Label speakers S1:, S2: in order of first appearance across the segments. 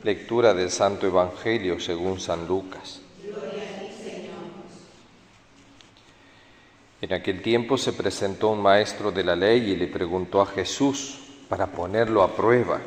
S1: Lectura del Santo Evangelio según San Lucas.
S2: Gloria a ti, Señor.
S1: En aquel tiempo se presentó un maestro de la ley y le preguntó a Jesús para ponerlo a prueba: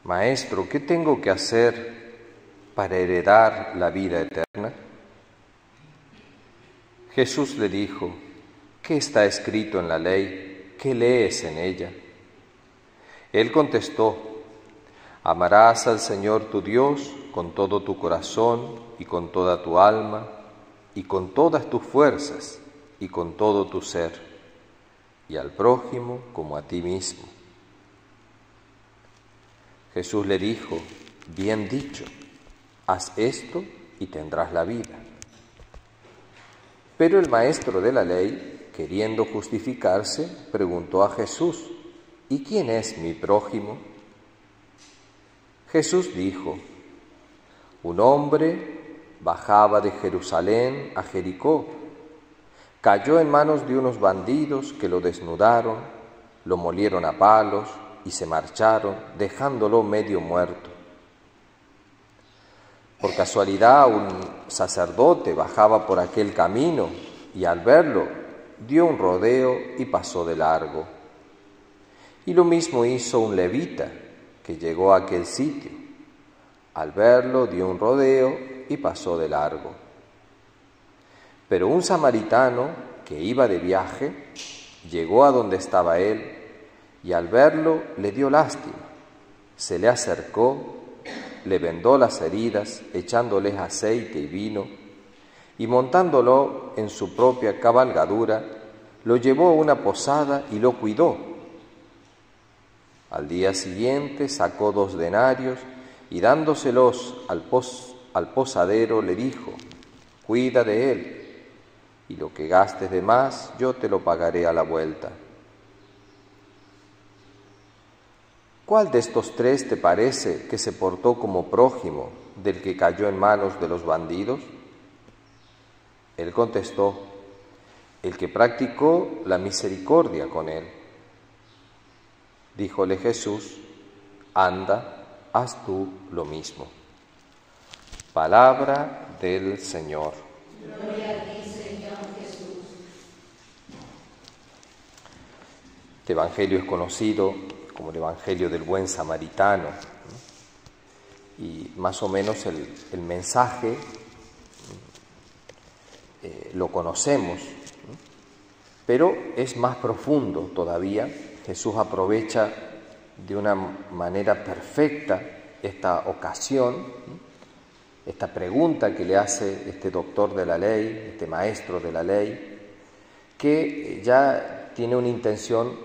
S1: Maestro, ¿qué tengo que hacer para heredar la vida eterna? Jesús le dijo: ¿qué está escrito en la ley? ¿Qué lees en ella? Él contestó: amarás al Señor tu Dios con todo tu corazón y con toda tu alma y con todas tus fuerzas y con todo tu ser, y al prójimo como a ti mismo. Jesús le dijo: bien dicho, haz esto y tendrás la vida. Pero el maestro de la ley, queriendo justificarse, preguntó a Jesús: ¿y quién es mi prójimo? Jesús dijo: un hombre bajaba de Jerusalén a Jericó, cayó en manos de unos bandidos que lo desnudaron, lo molieron a palos y se marcharon, dejándolo medio muerto. Por casualidad, un sacerdote bajaba por aquel camino y al verlo dio un rodeo y pasó de largo. Y lo mismo hizo un levita que llegó a aquel sitio. Al verlo dio un rodeo y pasó de largo. Pero un samaritano que iba de viaje llegó a donde estaba él y al verlo le dio lástima. Se le acercó, le vendó las heridas, echándoles aceite y vino, y montándolo en su propia cabalgadura, lo llevó a una posada y lo cuidó. Al día siguiente sacó 2 denarios y dándoselos al posadero le dijo: cuida de él, y lo que gastes de más yo te lo pagaré a la vuelta. ¿Cuál de estos 3 te parece que se portó como prójimo del que cayó en manos de los bandidos? Él contestó: el que practicó la misericordia con él. Díjole Jesús: anda, haz tú lo mismo. Palabra del Señor.
S2: Gloria a ti, Señor Jesús.
S1: Este Evangelio es conocido como el Evangelio del Buen Samaritano, y más o menos el mensaje lo conocemos, pero es más profundo todavía. Jesús aprovecha de una manera perfecta esta ocasión, esta pregunta que le hace este doctor de la ley, este maestro de la ley, que ya tiene una intención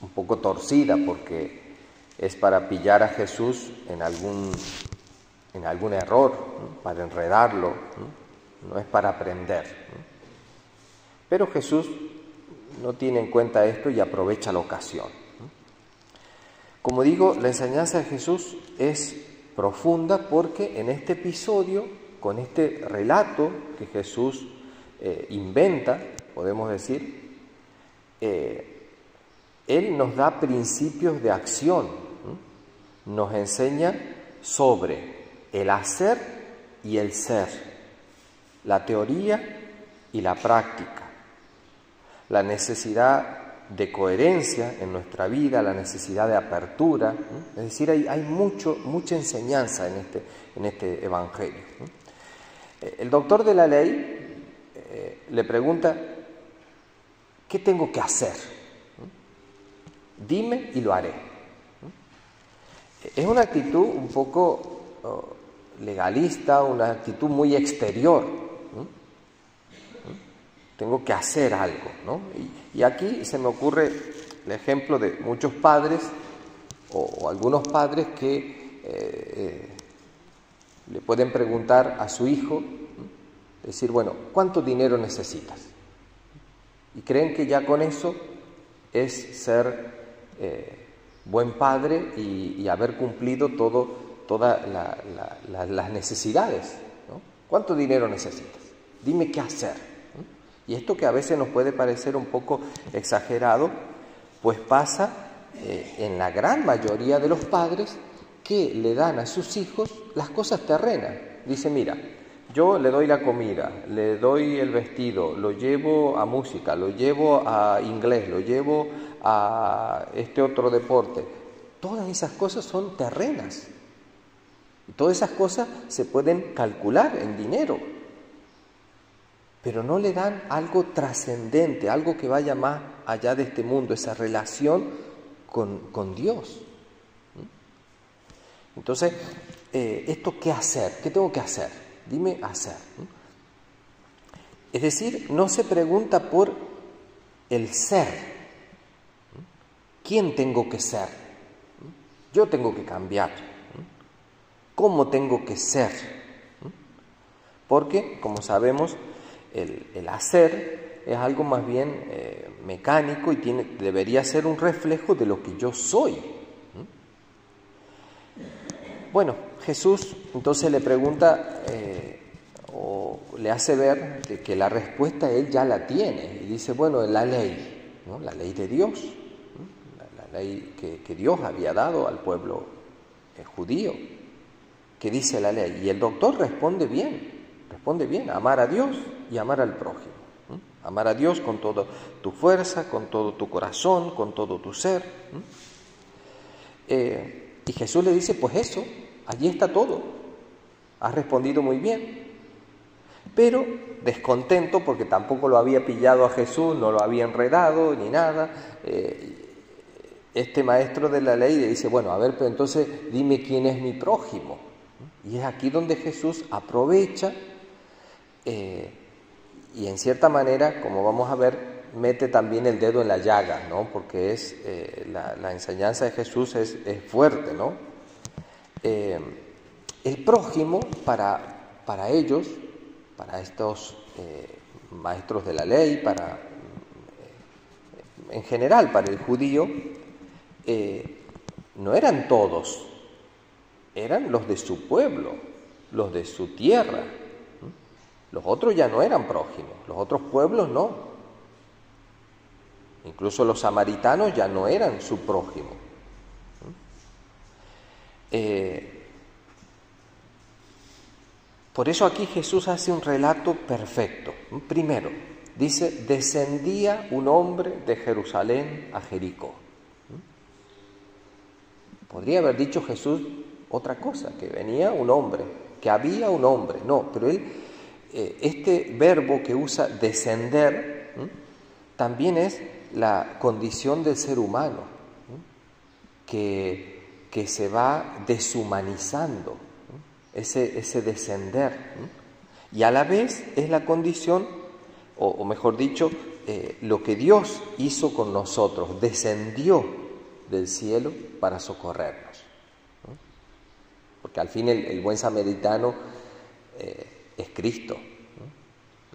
S1: un poco torcida porque es para pillar a Jesús en algún error, ¿no? Para enredarlo, no es para aprender. Pero Jesús no tiene en cuenta esto y aprovecha la ocasión. Como digo, la enseñanza de Jesús es profunda porque en este episodio, con este relato que Jesús inventa, podemos decir, Él nos da principios de acción, nos enseña sobre el hacer y el ser, la teoría y la práctica, la necesidad de coherencia en nuestra vida, la necesidad de apertura. Es decir, hay mucha enseñanza en este Evangelio. El doctor de la ley le pregunta: ¿qué tengo que hacer? Dime y lo haré. Es una actitud un poco legalista, una actitud muy exterior. Tengo que hacer algo, ¿no? Y aquí se me ocurre el ejemplo de muchos padres o algunos padres que le pueden preguntar a su hijo, decir: bueno, ¿cuánto dinero necesitas? Y creen que ya con eso es ser buen padre y haber cumplido todas las necesidades, ¿no? ¿Cuánto dinero necesitas? Dime qué hacer. Y esto, que a veces nos puede parecer un poco exagerado, pues pasa en la gran mayoría de los padres que le dan a sus hijos las cosas terrenas. Dice, mira, yo le doy la comida, le doy el vestido, lo llevo a música, lo llevo a inglés, lo llevo a este otro deporte. Todas esas cosas son terrenas. Y todas esas cosas se pueden calcular en dinero. Pero no le dan algo trascendente, algo que vaya más allá de este mundo, esa relación con Dios. Entonces, ¿esto qué hacer? ¿Qué tengo que hacer? Dime hacer. Es decir, no se pregunta por el ser. ¿Quién tengo que ser? Yo tengo que cambiar. ¿Cómo tengo que ser? Porque, como sabemos, el hacer es algo más bien mecánico y debería ser un reflejo de lo que yo soy. Bueno, Jesús entonces le pregunta o le hace ver de que la respuesta él ya la tiene. Y dice, bueno, la ley, ¿no? La ley de Dios, ¿no? La ley que Dios había dado al pueblo judío. ¿Qué dice la ley? Y el doctor responde bien, amar a Dios y amar al prójimo. Amar a Dios con toda tu fuerza, con todo tu corazón, con todo tu ser. Y Jesús le dice, pues eso, allí está todo. Has respondido muy bien. Pero descontento, porque tampoco lo había pillado a Jesús, no lo había enredado ni nada, este maestro de la ley le dice, bueno, a ver, pero entonces dime quién es mi prójimo. Y es aquí donde Jesús aprovecha y en cierta manera, como vamos a ver, mete también el dedo en la llaga, ¿no? Porque la enseñanza de Jesús es fuerte, ¿no? El prójimo para ellos, para estos maestros de la ley, en general para el judío, no eran todos, eran los de su pueblo, los de su tierra. Los otros ya no eran prójimos, los otros pueblos no. Incluso los samaritanos ya no eran su prójimo. Por eso aquí Jesús hace un relato perfecto. Primero, dice, descendía un hombre de Jerusalén a Jericó. Podría haber dicho Jesús otra cosa, que venía un hombre, que había un hombre. No, pero él, este verbo que usa descender, también es la condición del ser humano, que se va deshumanizando, ese descender. Y a la vez es la condición, o mejor dicho, lo que Dios hizo con nosotros, descendió del cielo para socorrernos. Porque al fin el buen samaritano es Cristo.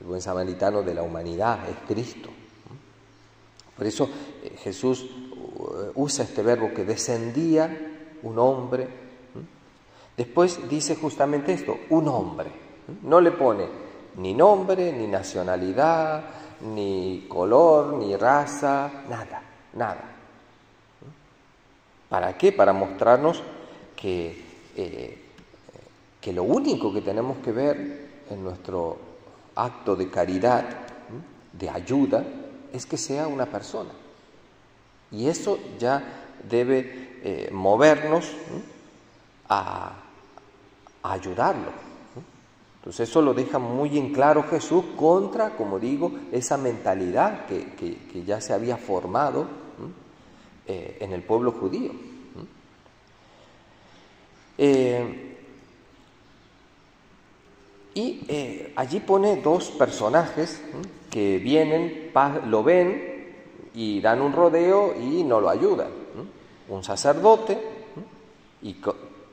S1: El buen samaritano de la humanidad es Cristo. Por eso Jesús usa este verbo que descendía un hombre. Después dice justamente esto, un hombre. No le pone ni nombre, ni nacionalidad, ni color, ni raza, nada. ¿Para qué? Para mostrarnos que lo único que tenemos que ver en nuestro acto de caridad, de ayuda, es que sea una persona. Y eso ya debe movernos a ayudarlo. Entonces eso lo deja muy en claro Jesús contra, como digo, esa mentalidad que ya se había formado en el pueblo judío. Allí pone dos personajes que vienen, lo ven y dan un rodeo y no lo ayudan. Un sacerdote, y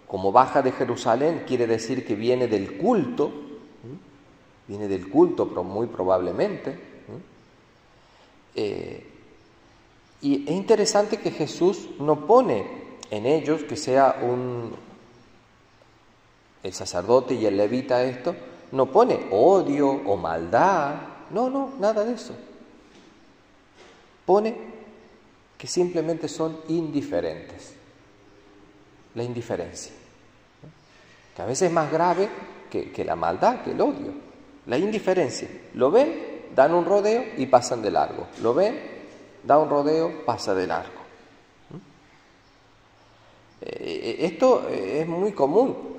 S1: como baja de Jerusalén quiere decir que viene del culto, pero muy probablemente. Y es interesante que Jesús no pone en ellos que sea el sacerdote y el levita esto, no pone odio o maldad, no, nada de eso. Pone que simplemente son indiferentes. la indiferencia, que a veces es más grave que la maldad, que el odio. La indiferencia. Lo ven, dan un rodeo y pasan de largo. Lo ven, da un rodeo, pasa de largo. Esto es muy común.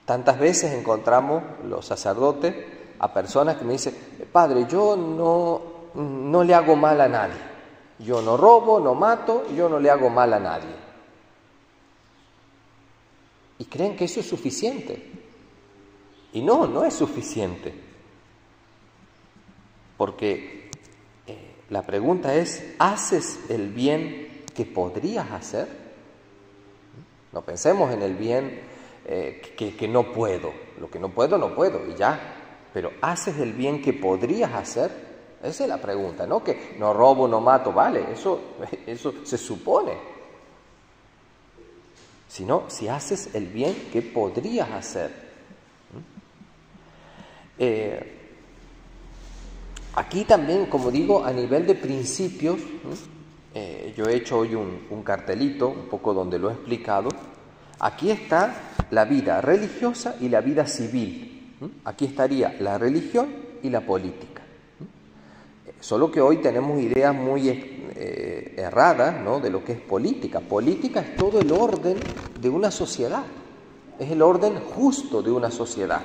S1: Tantas veces encontramos los sacerdotes a personas que me dicen: Padre, yo no le hago mal a nadie. Yo no robo, no mato, yo no le hago mal a nadie. Y creen que eso es suficiente. Y no es suficiente. Porque la pregunta es: ¿haces el bien que podrías hacer? No pensemos en el bien que no puedo. Lo que no puedo y ya. Pero ¿haces el bien que podrías hacer? Esa es la pregunta, ¿no? Que no robo, no mato, vale, eso se supone. Sino si haces el bien que podrías hacer. Aquí también, como digo, a nivel de principios, yo he hecho hoy un cartelito, un poco donde lo he explicado. Aquí está la vida religiosa y la vida civil. Aquí estaría la religión y la política. Solo que hoy tenemos ideas muy erradas, ¿no?, de lo que es política. Política es todo el orden de una sociedad, es el orden justo de una sociedad.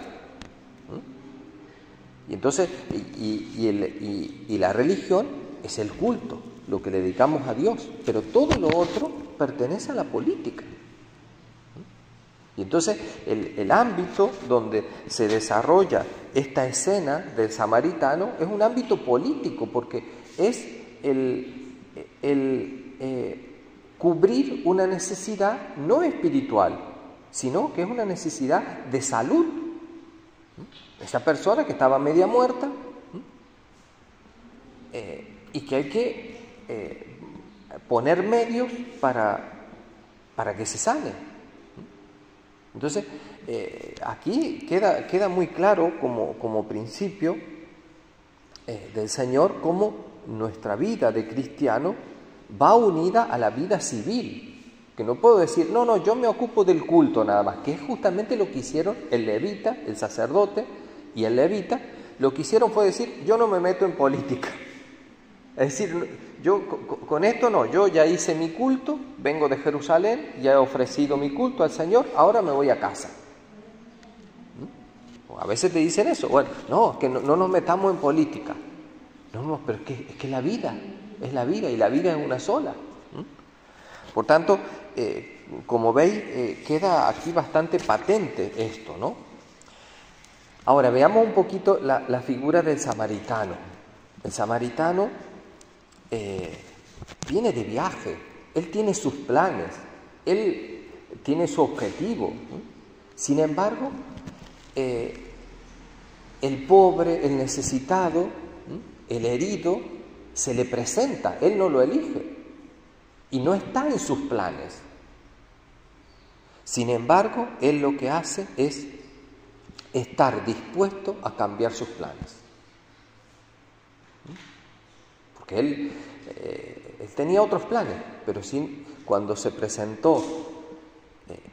S1: Y entonces, y la religión es el culto, lo que le dedicamos a Dios, pero todo lo otro pertenece a la política. Y entonces el ámbito donde se desarrolla esta escena del samaritano es un ámbito político, porque es cubrir una necesidad no espiritual, sino que es una necesidad de salud. Esa persona que estaba media muerta y que hay que poner medios para que se sane. Entonces, aquí queda muy claro como principio del Señor cómo nuestra vida de cristiano va unida a la vida civil. Que no puedo decir, no, yo me ocupo del culto nada más, que es justamente lo que hicieron el levita, el sacerdote y el levita. Lo que hicieron fue decir: yo no me meto en política. Es decir, yo con esto no, yo ya hice mi culto, vengo de Jerusalén, ya he ofrecido mi culto al Señor, ahora me voy a casa. A veces te dicen eso, bueno, no, que no nos metamos en política. No, pero es que la vida es la vida y la vida es una sola. Por tanto, como veis, queda aquí bastante patente esto, ¿no? Ahora, veamos un poquito la figura del samaritano. El samaritano viene de viaje, él tiene sus planes, él tiene su objetivo. Sin embargo, el pobre, el necesitado, el herido, se le presenta, él no lo elige y no está en sus planes. Sin embargo, él lo que hace es estar dispuesto a cambiar sus planes. Porque él tenía otros planes, pero cuando se presentó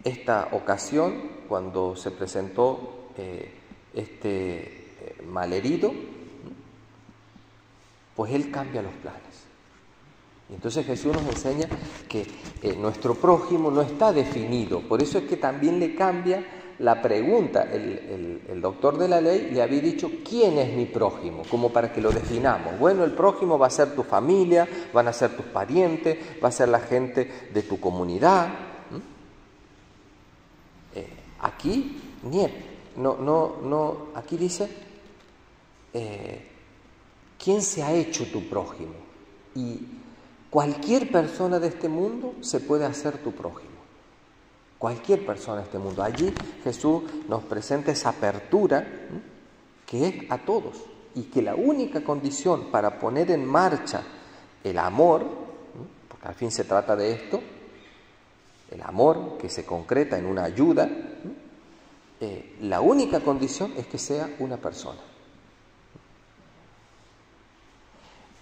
S1: esta ocasión, cuando se presentó este malherido, pues él cambia los planes. Y entonces Jesús nos enseña que nuestro prójimo no está definido. Por eso es que también le cambia la pregunta. El doctor de la ley le había dicho: ¿quién es mi prójimo? Como para que lo definamos. Bueno, el prójimo va a ser tu familia, van a ser tus parientes, va a ser la gente de tu comunidad. Aquí, aquí dice: ¿quién se ha hecho tu prójimo? Y cualquier persona de este mundo se puede hacer tu prójimo. Cualquier persona de este mundo. Allí Jesús nos presenta esa apertura que es a todos, y que la única condición para poner en marcha el amor, porque al fin se trata de esto, el amor que se concreta en una ayuda, la única condición es que sea una persona.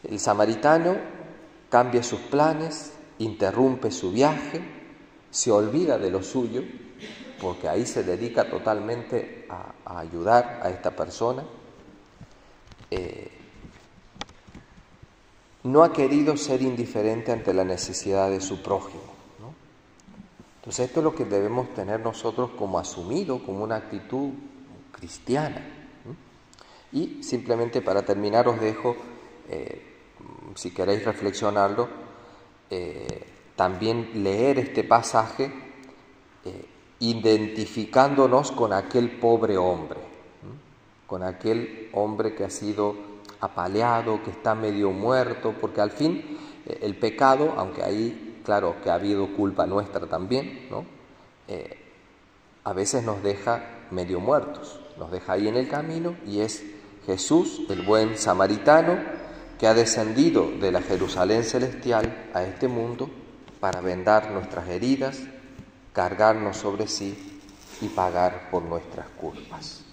S1: El samaritano cambia sus planes, interrumpe su viaje, se olvida de lo suyo, porque ahí se dedica totalmente a ayudar a esta persona, no ha querido ser indiferente ante la necesidad de su prójimo, ¿no? Entonces esto es lo que debemos tener nosotros como asumido, como una actitud cristiana, ¿no? Y simplemente para terminar os dejo, si queréis reflexionarlo, también leer este pasaje identificándonos con aquel pobre hombre, con aquel hombre que ha sido apaleado, que está medio muerto, porque al fin el pecado, aunque ahí, claro, que ha habido culpa nuestra también, ¿no? A veces nos deja medio muertos, nos deja ahí en el camino, y es Jesús, el buen samaritano, que ha descendido de la Jerusalén celestial a este mundo para vendar nuestras heridas, cargarnos sobre sí y pagar por nuestras culpas.